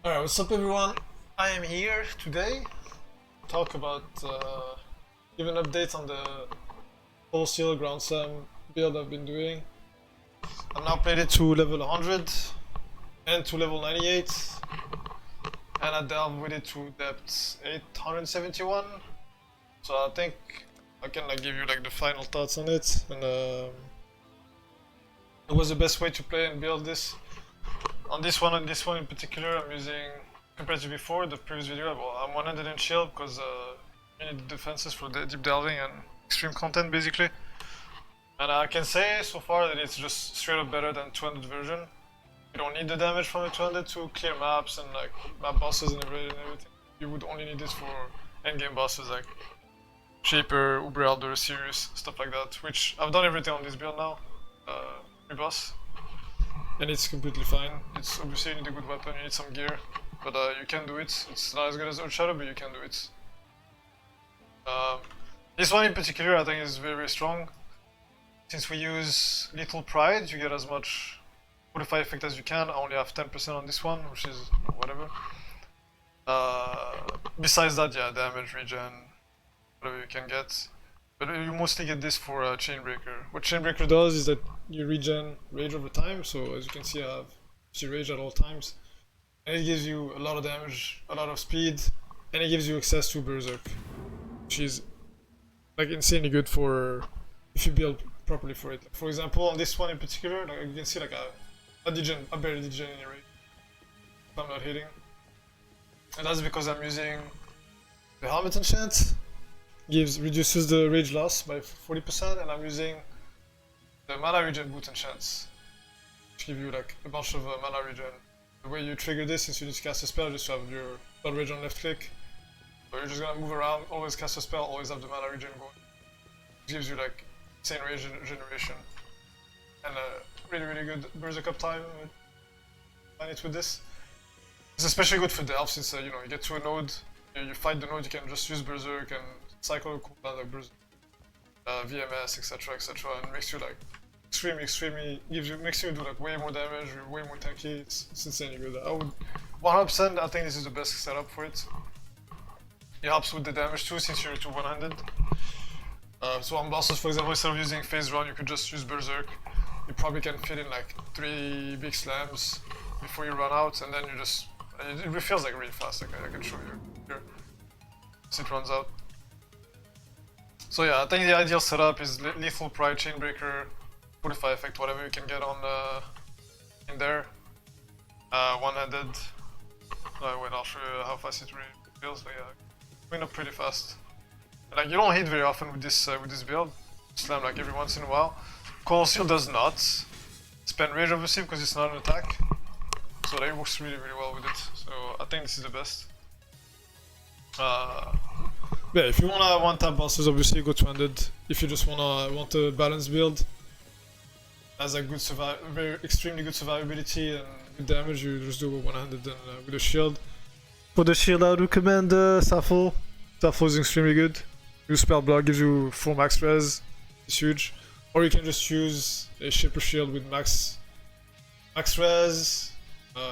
Alright, what's up everyone? I am here today to talk about, give an update on the full seal ground slam build I've been doing. I've now played it to level 100 and to level 98, and I delved with it to depth 871. So I think I can give you the final thoughts on it, and it was the best way to play and build this. On this one in particular, I'm using, compared to before, the previous video, well, I'm 100 in shield because you need defenses for the deep delving and extreme content basically. And I can say so far that it's just straight up better than 200 version. You don't need the damage from the 200 to clear maps and map bosses and everything. You would only need this for endgame bosses like Shaper, Uber Elder, Sirius, stuff like that. Which I've done everything on this build now, pre-boss. And it's completely fine. It's obviously you need a good weapon, you need some gear, but you can do it. It's not as good as Earth Shadow, but you can do it. This one in particular I think is very, very strong. Since we use Lethal Pride, you get as much fortify effect as you can. I only have 10% on this one, which is whatever. Besides that, yeah, damage, regen, whatever you can get. But you mostly get this for Chainbreaker. What Chainbreaker does is that you regen rage over time, so as you can see I have rage at all times. And it gives you a lot of damage, a lot of speed, and it gives you access to Berserk. Which is insanely good for if you build properly for it. For example, on this one in particular, you can see I barely degen any rage if I'm not hitting. And that's because I'm using the helmet enchant. Reduces the rage loss by 40%, and I'm using the mana regen boot enchants, which give you a bunch of mana regen. The way you trigger this, since you need to cast a spell, just have your blood rage on left click. So you're just gonna move around, always cast a spell, always have the mana regen going. It gives you insane rage generation and really, really good berserk uptime. Find it with this. It's especially good for delve, since you get to a node, you fight the node, you can just use berserk and cycle a cooldown like berserk, VMS, etc., etc., and makes you extremely makes you do way more damage, way more tanky. It's insanely good. I would 100%. I think this is the best setup for it. It helps with the damage too, since you're to 100. So on bosses, for example, instead of using phase run, you could just use berserk. You probably can fit in 3 big slams before you run out, and then you just it refills really fast. I can show you here. So it runs out. So yeah, I think the ideal setup is Lethal Pride, Chainbreaker, Fortify Effect, whatever you can get on in there. One-handed. Wait, I'll show you how fast it really feels. But yeah, going up pretty fast. You don't hit very often with this build. Slam every once in a while. Coil Seal does not spend rage obviously because it's not an attack. So that works really, really well with it. So I think this is the best. Yeah, if you wanna one-tap bosses, obviously go 200. If you just want a balanced build, has a good extremely good survivability and good damage, you just do 100 and with a shield. For the shield, I would recommend Sappho. Sappho is extremely good. Use spell block, gives you full max res. It's huge. Or you can just use a Shaper shield with max res,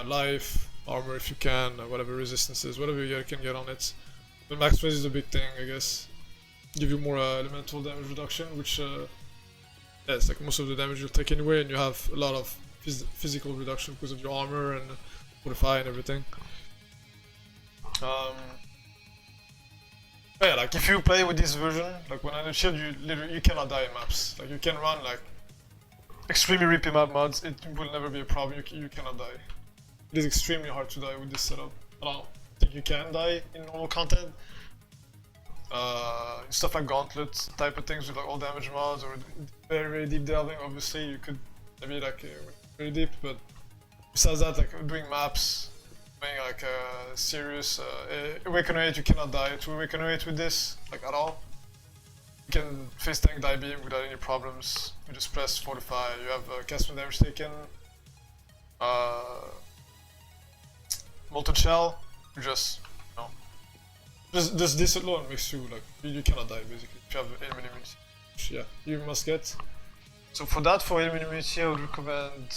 life, armor if you can, whatever resistances, whatever you can get on it. But max res is a big thing, I guess. Give you more elemental damage reduction, which yeah, it's most of the damage you'll take anyway, and you have a lot of physical reduction because of your armor and fortify and everything. Yeah, if you play with this version, when I shield, you cannot die in maps. You can run extremely rippy map mods, it will never be a problem. You cannot die. It is extremely hard to die with this setup. I don't think you can die in normal content. Stuff like Gauntlet type of things with all damage mods or very, very deep delving, obviously you could maybe very deep, but besides that, doing maps, doing serious Awaken Rate, you cannot die. To Awaken Rate with this, at all. You can face tank die beam without any problems. You just press Fortify, you have cast when damage taken. Molten Shell, you just this alone makes you you cannot die basically if you have aim immunity, which yeah, you must get. So for aim immunity, I would recommend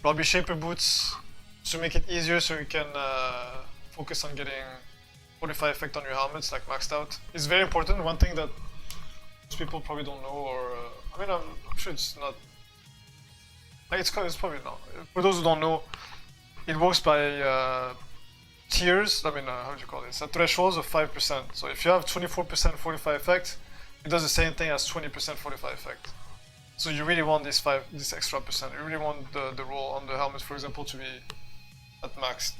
probably Shaper boots, to make it easier so you can focus on getting 45 effect on your helmets, like maxed out. It's very important. One thing that most people probably don't know, or I mean, I'm sure it's not. Like it's probably not. For those who don't know, it works by tiers. I mean, how do you call this? Thresholds of 5%. So if you have 24% 45 effect, it does the same thing as 20% 45 effect. So you really want this extra percent. You really want the roll on the helmet, for example, to be at max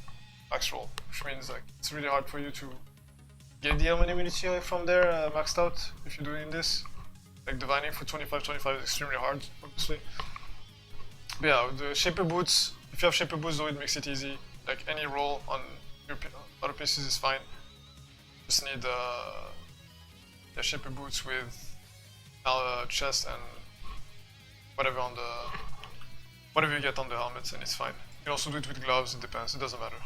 roll, which means like it's really hard for you to get the element immunity from there maxed out if you're doing this. Like divining for 25-25 is extremely hard, obviously. But yeah, the shaper boots, if you have shaper boots though, it makes it easy. Like any roll on your other pieces is fine. Just need the shaper boots with chest and whatever you get on the helmets, and it's fine. You can also do it with gloves, it depends, it doesn't matter.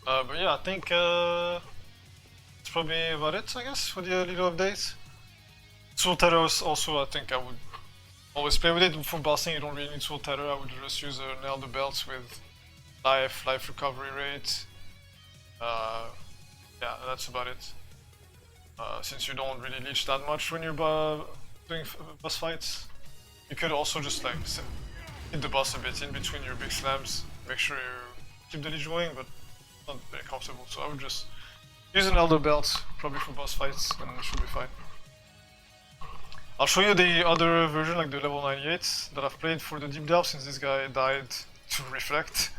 But yeah, I think that's probably about it, I guess, for the little update. Soul Tether also, I think I would always play with it. For bossing, you don't really need Soul Tether. I would just use an Elder Belt with life recovery rate. Yeah, that's about it. Since you don't really leech that much when you're doing boss fights, you could also just like hit the boss a bit in between your big slams. Make sure you keep the leech going, but not very comfortable. So I would just use an Elder Belt, probably for boss fights, and it should be fine. I'll show you the other version, like the level 98, that I've played for the Deep Delve, since this guy died to Reflect.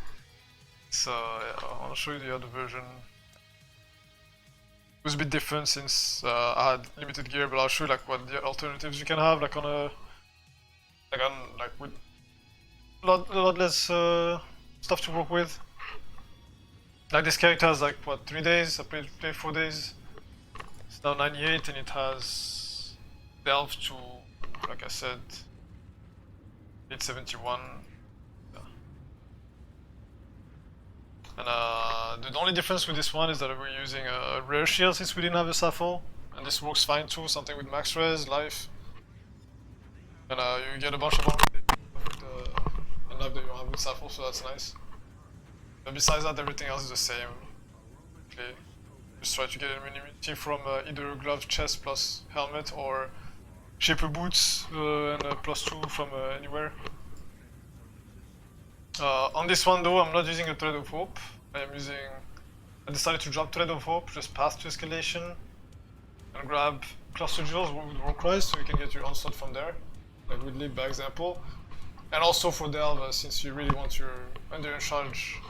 So yeah, I'll show you the other version. It was a bit different since I had limited gear, but I'll show you like what the alternatives you can have, like with a lot less stuff to work with. Like this character has like what, 3 days? I played 4 days. It's now 98 and it has Delve to, like I said, 871. Yeah. And the only difference with this one is that we're using a rare shield since we didn't have a Sappho. And this works fine too, something with max res, life. And you get a bunch of armor with the life that you have with Sappho, so that's nice. But besides that, everything else is the same. Okay. Just try to get immunity from either glove, chest plus helmet, or shaper boots and a +2 from anywhere. On this one though, I'm not using a Thread of Hope. I decided to drop Thread of Hope, just path to escalation, and grab Cluster Jewels with Warcry, so you can get your onslaught from there, like with Leap by example. And also for Delve, since you really want your Endurance Charge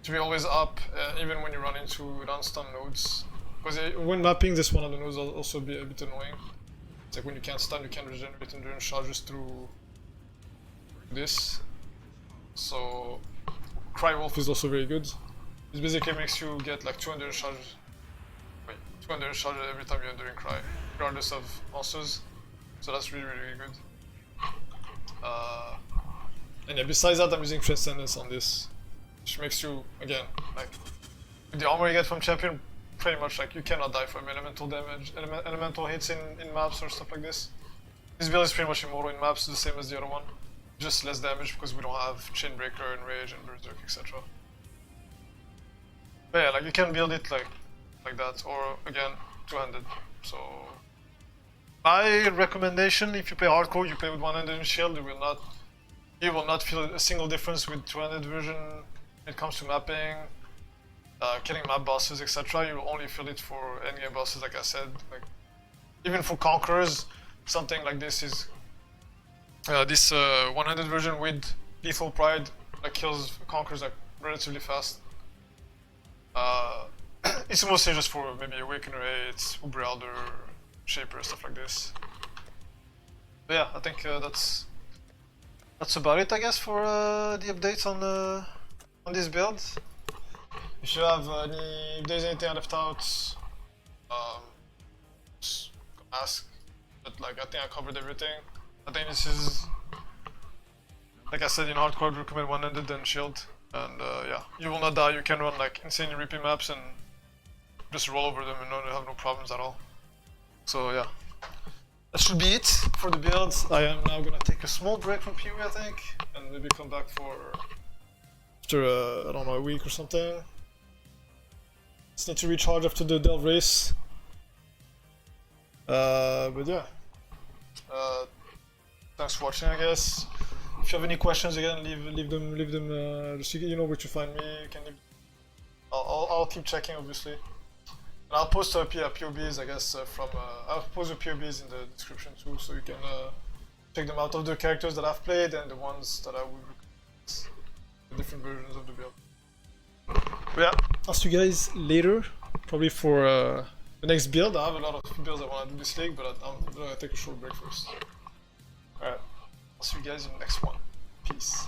to be always up, even when you run into non-stun nodes. Because when mapping, this one of the nodes will also be a bit annoying. It's like when you can't stun, you can regenerate Endurance Charges through this. So Cry Wolf is also very good. It basically makes you get like 2 Endurance Charges. Wait, 2 Endurance Charges every time you're Enduring Cry, regardless of monsters. So that's really good. And yeah, besides that, I'm using Transcendence on this, which makes you, again, like, with the armor you get from Champion, pretty much like you cannot die from elemental damage, elemental hits in maps or stuff like this. This build is pretty much immortal in maps, the same as the other one. Just less damage because we don't have Chainbreaker and Rage and Berserk, etc. But yeah, like you can build it like that, or again, two-handed. So my recommendation, if you play hardcore, you play with one-handed shield. You will not feel a single difference with two-handed version when it comes to mapping, killing map bosses, etc. You will only feel it for endgame bosses, like I said. Like even for conquerors, something like this is this one-handed version with lethal pride that kills conquerors like relatively fast. It's mostly just for maybe Awakener 8, Uber Elder, Shaper, stuff like this. But yeah, I think that's about it, I guess, for the updates on this build. If you have if there's anything I left out, just ask. But like I think I covered everything. I think this is, like I said, in hardcore, I recommend one-handed and shield. And yeah, you will not die. You can run like insanely rippy maps and just roll over them and have no problems at all. So yeah, that should be it for the build. I am now gonna take a small break from PoE, I think, and maybe come back for after I don't know, a week or something. Just need to recharge after the Delve race. But yeah. Thanks for watching, I guess. If you have any questions, again, leave them. Just you know where to find me. You can leave. I'll keep checking, obviously. And I'll post POBs, I guess, I'll post the POBs in the description too, so you can check them out of the characters that I've played and the ones that I would recommend, the different versions of the build. But yeah, I'll see you guys later, probably for the next build. I have a lot of builds I want to do this league, but I'm gonna take a short break first. Alright, I'll see you guys in the next one. Peace.